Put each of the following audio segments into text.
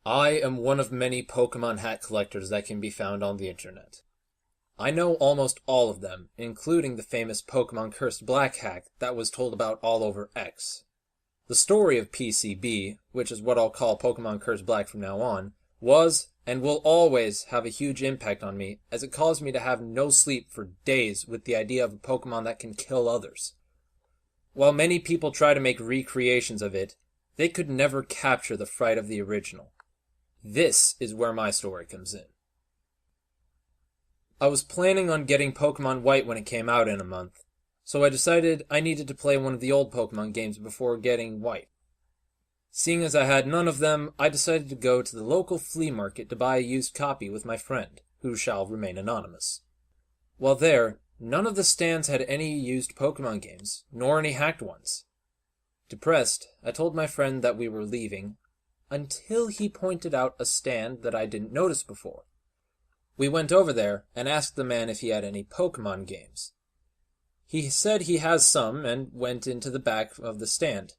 I am one of many Pokemon hat collectors that can be found on the internet. I know almost all of them, including the famous Pokemon Cursed Black hack that was told about all over X. The story of PCB, which is what I'll call Pokemon Cursed Black from now on, was and will always have a huge impact on me, as it caused me to have no sleep for days with the idea of a Pokemon that can kill others. While many people try to make recreations of it, they could never capture the fright of the original. This is where my story comes in. I was planning on getting Pokemon White when it came out in a month, so I decided I needed to play one of the old Pokemon games before getting White. Seeing as I had none of them, I decided to go to the local flea market to buy a used copy with my friend, who shall remain anonymous. While there, none of the stands had any used Pokemon games, nor any hacked ones. Depressed, I told my friend that we were leaving, until he pointed out a stand that I didn't notice before. We went over there and asked the man if he had any Pokemon games. He said he has some and went into the back of the stand.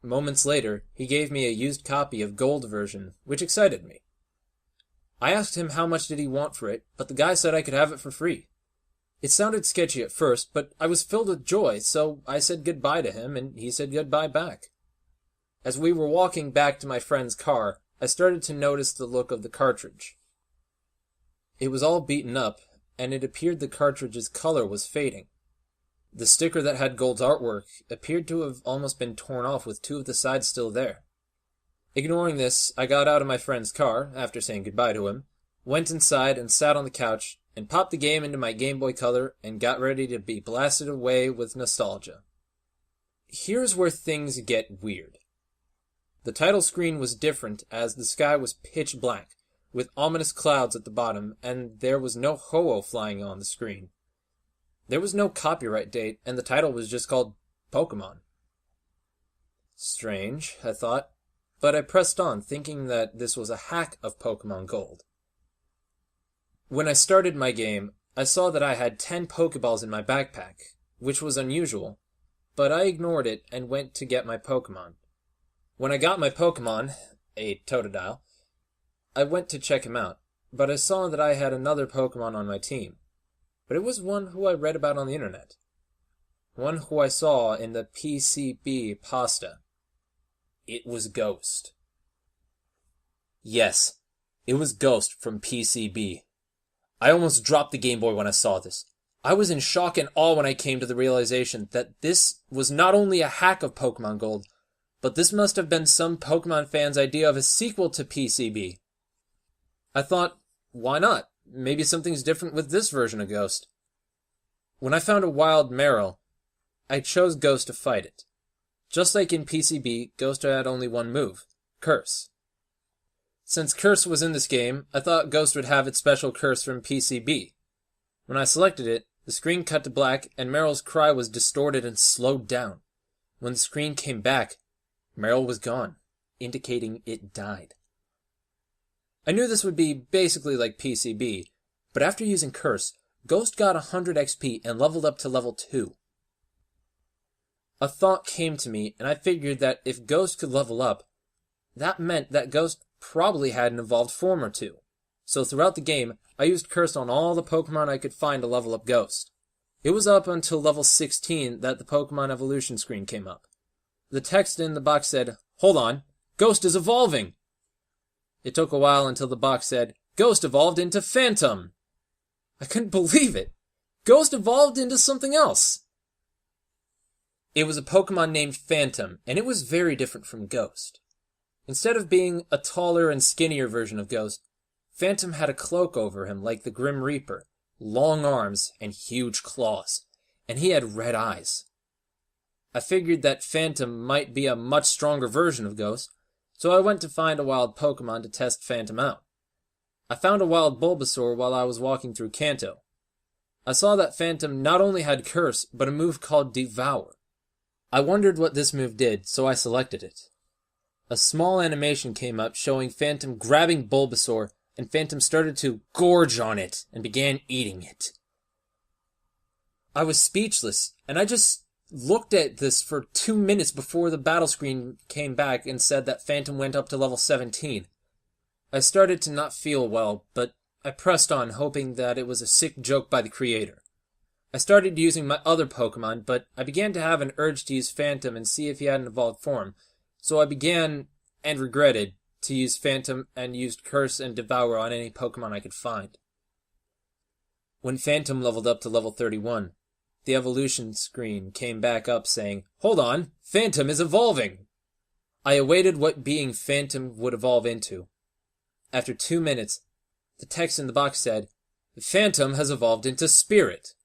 Moments later, he gave me a used copy of Gold version, which excited me. I asked him how much did he want for it, but the guy said I could have it for free. It sounded sketchy at first, but I was filled with joy, so I said goodbye to him, and he said goodbye back. As we were walking back to my friend's car, I started to notice the look of the cartridge. It was all beaten up, and it appeared the cartridge's color was fading. The sticker that had Gold's artwork appeared to have almost been torn off with two of the sides still there. Ignoring this, I got out of my friend's car, after saying goodbye to him, went inside and sat on the couch, and popped the game into my Game Boy Color and got ready to be blasted away with nostalgia. Here's where things get weird. The title screen was different as the sky was pitch black, with ominous clouds at the bottom, and there was no Ho-Oh flying on the screen. There was no copyright date, and the title was just called Pokemon. Strange, I thought, but I pressed on, thinking that this was a hack of Pokemon Gold. When I started my game, I saw that I had 10 Pokeballs in my backpack, which was unusual, but I ignored it and went to get my Pokemon. When I got my Pokemon, a Totodile, I went to check him out, but I saw that I had another Pokemon on my team. But it was one who I read about on the internet. One who I saw in the PCB pasta. It was Ghost. Yes, it was Ghost from PCB. I almost dropped the Game Boy when I saw this. I was in shock and awe when I came to the realization that this was not only a hack of Pokemon Gold, but this must have been some Pokemon fan's idea of a sequel to PCB. I thought, why not? Maybe something's different with this version of Ghost. When I found a wild Marill, I chose Ghost to fight it. Just like in PCB, Ghost had only one move, Curse. Since Curse was in this game, I thought Ghost would have its special curse from PCB. When I selected it, the screen cut to black and Marill's cry was distorted and slowed down. When the screen came back, Marill was gone, indicating it died. I knew this would be basically like PCB, but after using Curse, Ghost got 100 XP and leveled up to level 2. A thought came to me, and I figured that if Ghost could level up, that meant that Ghost probably had an evolved form or two. So throughout the game, I used Curse on all the Pokemon I could find to level up Ghost. It was up until level 16 that the Pokemon evolution screen came up. The text in the box said, "Hold on, Ghost is evolving!" It took a while until the box said, "Ghost evolved into Phantom." I couldn't believe it. Ghost evolved into something else. It was a Pokemon named Phantom, and it was very different from Ghost. Instead of being a taller and skinnier version of Ghost, Phantom had a cloak over him like the Grim Reaper, long arms, and huge claws, and he had red eyes. I figured that Phantom might be a much stronger version of Ghost, so I went to find a wild Pokemon to test Phantom out. I found a wild Bulbasaur while I was walking through Kanto. I saw that Phantom not only had Curse, but a move called Devour. I wondered what this move did, so I selected it. A small animation came up showing Phantom grabbing Bulbasaur, and Phantom started to gorge on it and began eating it. I was speechless, and I just looked at this for 2 minutes before the battle screen came back and said that Phantom went up to level 17. I started to not feel well, but I pressed on, hoping that it was a sick joke by the creator. I started using my other Pokemon, but I began to have an urge to use Phantom and see if he had an evolved form, so I began, and regretted, to use Phantom and used Curse and Devour on any Pokemon I could find. When Phantom leveled up to level 31, the evolution screen came back up saying, "Hold on, Phantom is evolving!" I awaited what being Phantom would evolve into. After 2 minutes, the text in the box said, "Phantom has evolved into Spirit."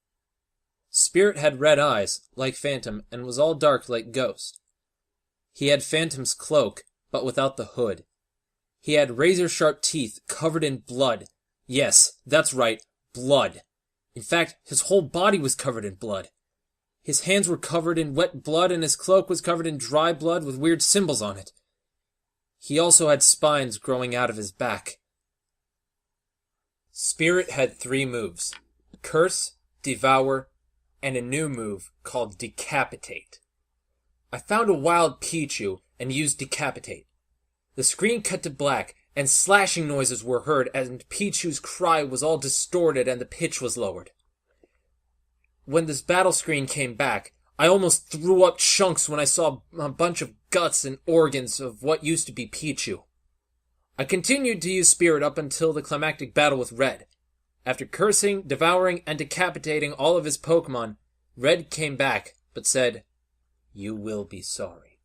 Spirit had red eyes, like Phantom, and was all dark like Ghost. He had Phantom's cloak, but without the hood. He had razor-sharp teeth covered in blood. Yes, that's right, blood. In fact, his whole body was covered in blood. His hands were covered in wet blood, and his cloak was covered in dry blood with weird symbols on it. He also had spines growing out of his back. Spirit had 3 moves: Curse, Devour, and a new move called Decapitate. I found a wild Pichu and used Decapitate. The screen cut to black, and slashing noises were heard, and Pichu's cry was all distorted and the pitch was lowered. When this battle screen came back, I almost threw up chunks when I saw a bunch of guts and organs of what used to be Pichu. I continued to use Spirit up until the climactic battle with Red. After cursing, devouring, and decapitating all of his Pokemon, Red came back, but said, "You will be sorry."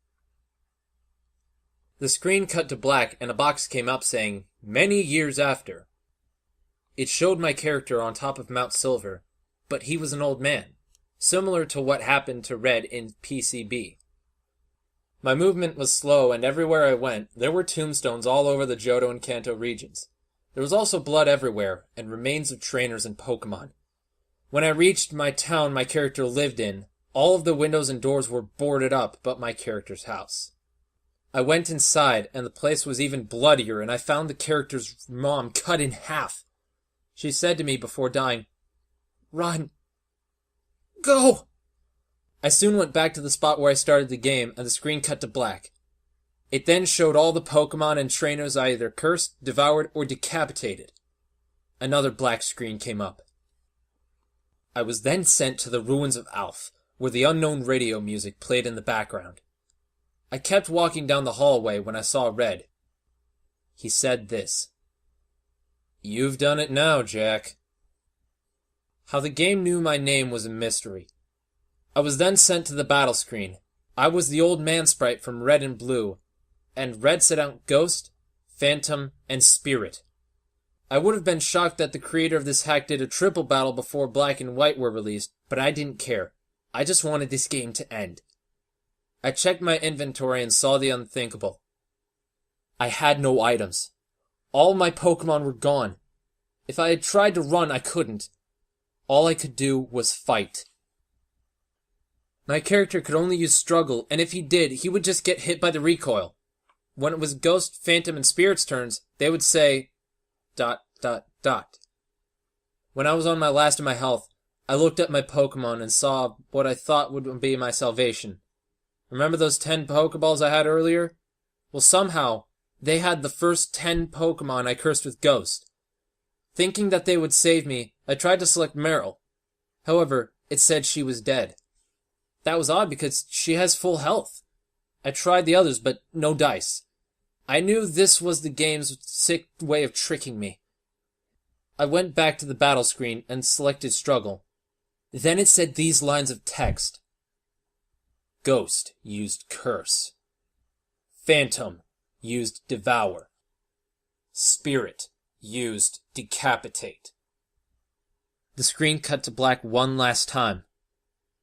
The screen cut to black and a box came up saying, "Many years after." It showed my character on top of Mount Silver, but he was an old man, similar to what happened to Red in PCB. My movement was slow, and everywhere I went, there were tombstones all over the Johto and Kanto regions. There was also blood everywhere, and remains of trainers and Pokemon. When I reached my town my character lived in, all of the windows and doors were boarded up but my character's house. I went inside, and the place was even bloodier, and I found the character's mom cut in half. She said to me before dying, "Run. Go!" I soon went back to the spot where I started the game, and the screen cut to black. It then showed all the Pokemon and trainers I either cursed, devoured, or decapitated. Another black screen came up. I was then sent to the ruins of Alph, where the unknown radio music played in the background. I kept walking down the hallway when I saw Red. He said this, "You've done it now, Jack." How the game knew my name was a mystery. I was then sent to the battle screen. I was the old man sprite from Red and Blue, and Red set out Ghost, Phantom, and Spirit. I would have been shocked that the creator of this hack did a triple battle before Black and White were released, but I didn't care. I just wanted this game to end. I checked my inventory and saw the unthinkable. I had no items. All my Pokemon were gone. If I had tried to run, I couldn't. All I could do was fight. My character could only use Struggle, and if he did, he would just get hit by the recoil. When it was Ghost, Phantom, and Spirit's turns, they would say, ... When I was on my last of my health, I looked at my Pokemon and saw what I thought would be my salvation. Remember those 10 Pokeballs I had earlier? Well, somehow, they had the first 10 Pokemon I cursed with Ghost. Thinking that they would save me, I tried to select Meryl. However, it said she was dead. That was odd because she has full health. I tried the others, but no dice. I knew this was the game's sick way of tricking me. I went back to the battle screen and selected Struggle. Then it said these lines of text. Ghost used Curse. Phantom used Devour. Spirit used Decapitate. The screen cut to black one last time.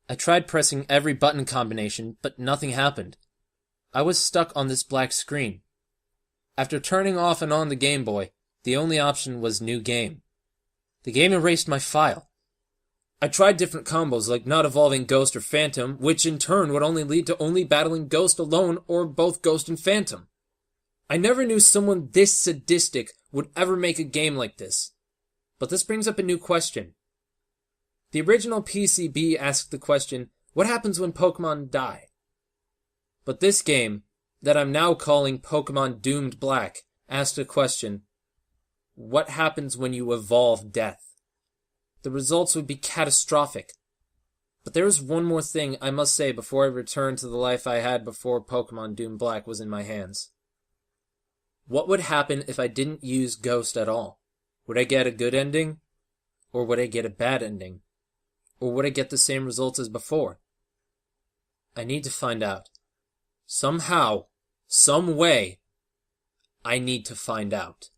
I tried pressing every button combination, but nothing happened. I was stuck on this black screen. After turning off and on the Game Boy, the only option was New Game. The game erased my file. I tried different combos like not evolving Ghost or Phantom, which in turn would only lead to only battling Ghost alone or both Ghost and Phantom. I never knew someone this sadistic would ever make a game like this. But this brings up a new question. The original PCB asked the question, what happens when Pokemon die? But this game, that I'm now calling Pokemon Doomed Black, asked a question, what happens when you evolve death. The results would be catastrophic. But there is one more thing I must say before I return to the life I had before Pokemon Doom Black was in my hands. What would happen if I didn't use Ghost at all? Would I get a good ending? Or would I get a bad ending? Or would I get the same results as before? I need to find out. Somehow, some way, I need to find out.